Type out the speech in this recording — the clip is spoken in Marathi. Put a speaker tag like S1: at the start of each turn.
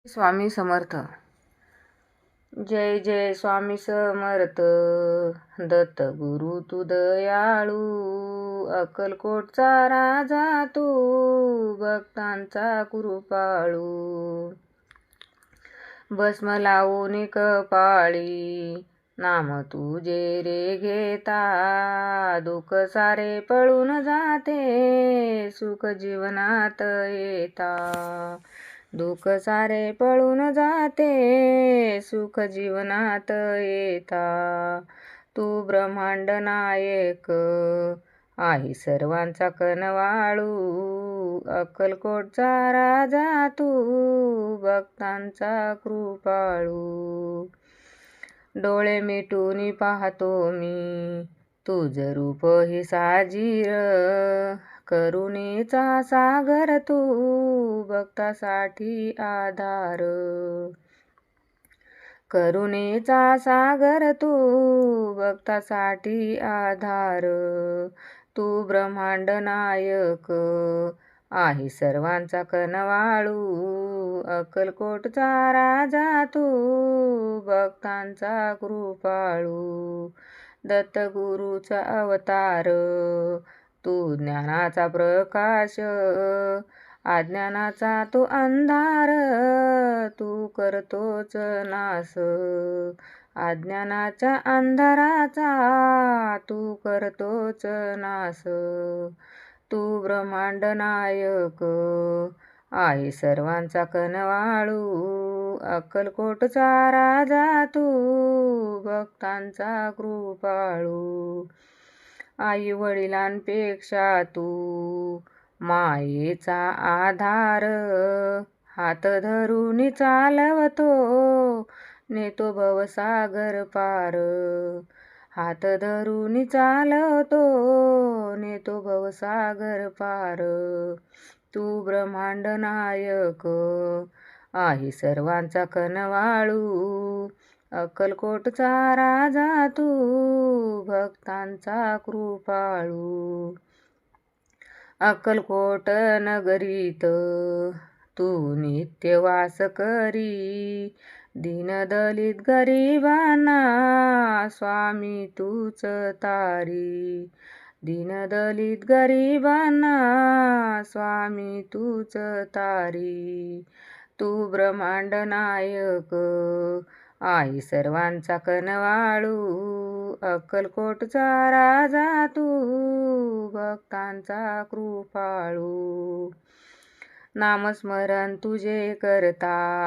S1: स्वामी समर्थ. जय जय स्वामी समर्थ. दत्त गुरु तू दयाळू, अक्कलकोटचा राजा तू, भक्तांचा कृपाळू. भस्म लावून कपाळी, नाम तुझे रे घेता, दुःख सारे पळून जाते, सुख जीवनात येता. दुःख सारे पळून जाते, सुख जीवनात येता. तू ब्रह्मांड नायक आहे सर्वांचा कनवाळू, अक्कलकोटचा राजा तू, भक्तांचा कृपाळू. डोळे मिटून पाहतो मी तुझ रूप हे साजीर, करुणेचा सागर तू, भक्तासाठी आधार. करुणेचा सागर तू, भक्तासाठी आधार. तू ब्रह्मांड नायक आहे सर्वांचा कनवाळू, अक्कलकोटचा राजा तू, भक्तांचा कृपाळू. दत्तगुरूचा अवतार तू, ज्ञानाचा प्रकाश, अज्ञानाचा तो अंधार, तू करतोच नाश. अज्ञानाच्या अंधाराचा तू करतोच नाश. तू ब्रह्मांड नायक आहे सर्वांचा कनवाळू, अक्कलकोटचा राजा तू, भक्तांचा कृपाळू. आई वडिलांपेक्षा तू मायेचा आधार, हात धरून चालवतो, नेतो भवसागर पार. हात धरून चालवतो, नेतो भवसागर पार. तू ब्रह्मांड नायक आहे सर्वांचा कनवाळू, अक्कलकोटचा राजा तू, भक्तांचा कृपाळू. अक्कलकोट नगरीत तू नित्य वास करी, दीनदलित गरिबांना स्वामी तूच तारी. दीनदलित गरिबांना स्वामी तूच तारी. तू ब्रह्मांड नायक आहे सर्वांचा कनवाळू, अक्कलकोटचा राजा तू, भक्तांचा कृपाळू. नामस्मरण तुझे करता